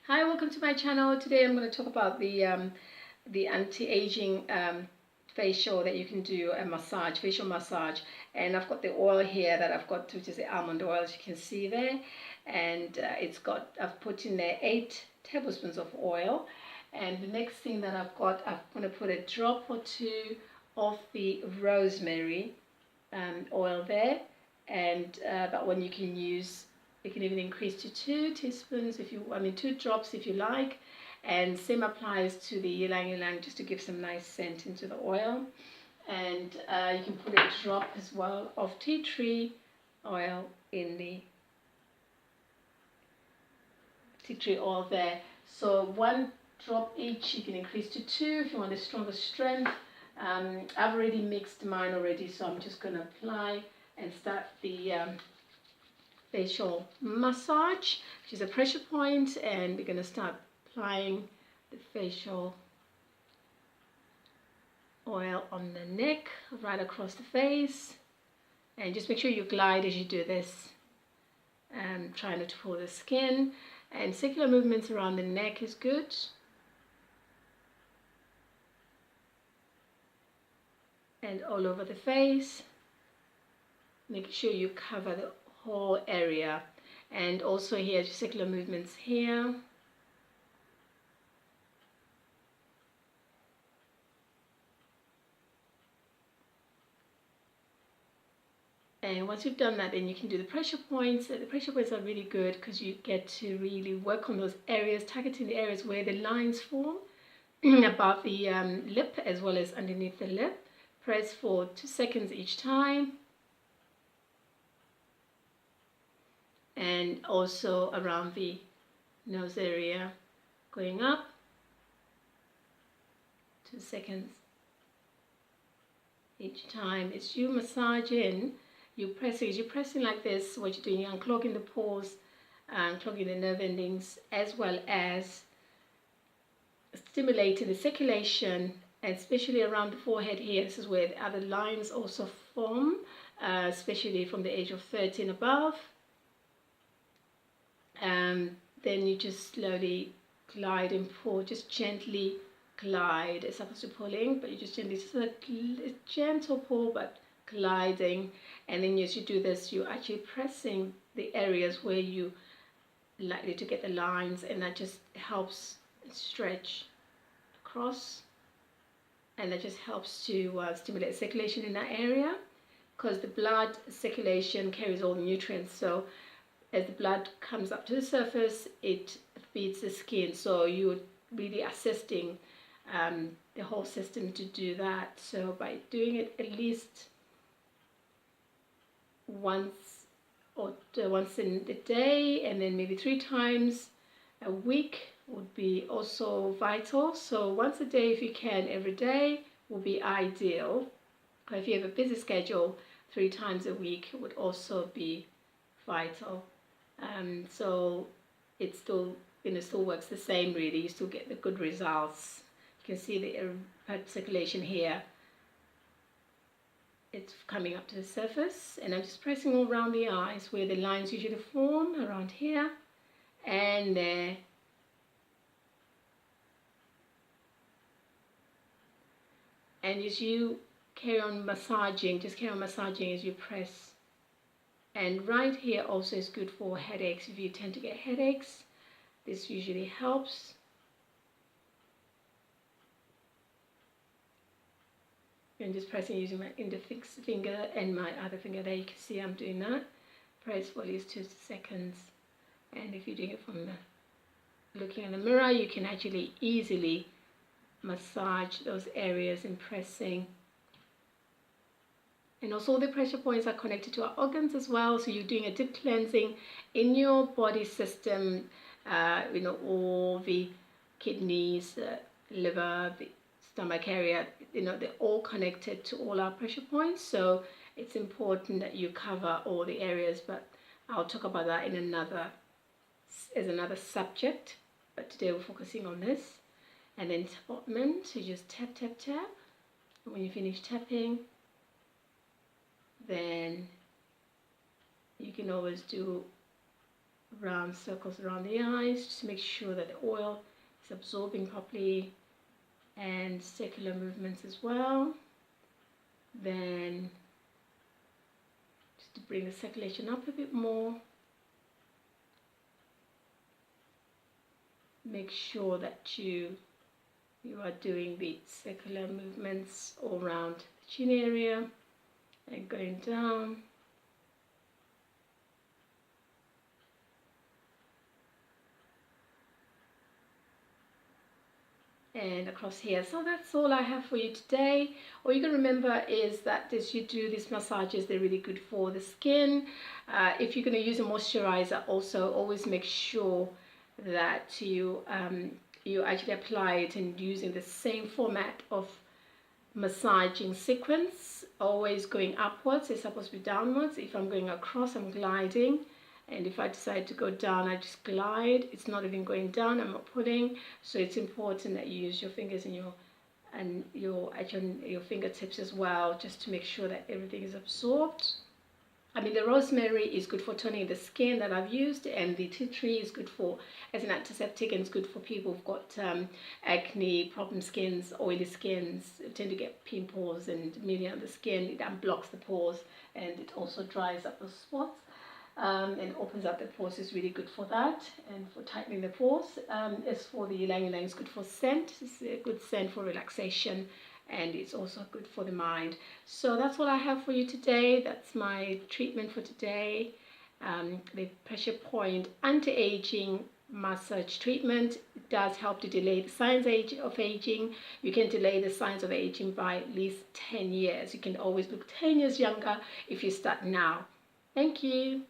Hi, welcome to my channel. Today I'm going to talk about the anti-aging facial that you can do, a massage, facial massage. And I've got the oil here that I've got, which is the almond oil, as you can see there. And I've put in there 8 tablespoons of oil. And the next thing that I've got, I'm going to put a drop or 2 of the rosemary oil there. And that one you can use. You can even increase to 2 teaspoons if you, 2 drops if you like. And same applies to the ylang ylang, just to give some nice scent into the oil. And you can put a drop as well of tea tree oil in the tea tree oil there. So 1 drop each, you can increase to 2 if you want a stronger strength. I've already mixed mine already, so I'm just going to apply and start the facial massage, which is a pressure point, and we're going to start applying the facial oil on the neck, right across the face, and just make sure you glide as you do this. Try not to pull the skin, and circular movements around the neck is good. And all over the face, making sure you cover the whole area, and also here circular movements here. And once you've done that, then you can do the pressure points. The pressure points are really good because you get to really work on those areas, targeting the areas where the lines form above the lip as well as underneath the lip. Press for 2 seconds each time. And also around the nose area, going up, 2 seconds each time. It's you massaging, you're pressing like this. What you're doing, you're unclogging the pores, unclogging the nerve endings, as well as stimulating the circulation, and especially around the forehead here. This is where the other lines also form, especially from the age of 30 and above. Then you just slowly glide and pull, just gently glide. It's supposed to be pulling, but you just gently, just a gentle pull, but gliding. And then as you do this, you're actually pressing the areas where you likely to get the lines, and that just helps stretch across, and that just helps to stimulate circulation in that area, because the blood circulation carries all the nutrients. So as the blood comes up to the surface, it feeds the skin. So you're really assisting the whole system to do that. So by doing it at least once in the day, and then maybe 3 times a week would be also vital. So once a day, if you can, every day will be ideal. But if you have a busy schedule, 3 times a week would also be vital. So it still, still works the same really. You still get the good results. You can see the circulation here. It's coming up to the surface, and I'm just pressing all around the eyes where the lines usually form, around here and there. And as you carry on massaging, just carry on massaging as you press. And right here also is good for headaches. If you tend to get headaches, this usually helps. I'm just pressing using my index finger and my other finger there. You can see I'm doing that. Press for at least 2 seconds. And if you're doing it from looking in the mirror, you can actually easily massage those areas and pressing. And also the pressure points are connected to our organs as well. So you're doing a deep cleansing in your body system, all the kidneys, liver, the stomach area, they're all connected to all our pressure points. So it's important that you cover all the areas, but I'll talk about that in another subject. But today we're focusing on this. And then tapping, so you just tap, tap, tap. And when you finish tapping, then you can always do round circles around the eyes. Just make sure that the oil is absorbing properly, and circular movements as well. Then just to bring the circulation up a bit more, make sure that you are doing the circular movements all around the chin area and going down. And across here. So that's all I have for you today. All you can remember is that as you do these massages, they're really good for the skin. If you're going to use a moisturizer, also always make sure that you actually apply it and using the same format of massaging sequence, always going upwards. It's supposed to be downwards. If I'm going across, I'm gliding. And if I decide to go down, I just glide. It's not even going down, I'm not pulling. So it's important that you use your fingers and your fingertips as well, just to make sure that everything is absorbed. I mean, the rosemary is good for toning the skin that I've used, and the tea tree is good for as an antiseptic, and it's good for people who've got acne, problem skins, oily skins, tend to get pimples and mealy on the skin. It unblocks the pores, and it also dries up the spots. And opens up the pores, is really good for that, and for tightening the pores. As for the ylang ylang, it's good for scent. It's a good scent for relaxation, and it's also good for the mind. So that's what I have for you today. That's my treatment for today. The pressure point anti-aging massage treatment. It does help to delay the signs of aging. You can delay the signs of aging by at least 10 years. You can always look 10 years younger if you start now. Thank you.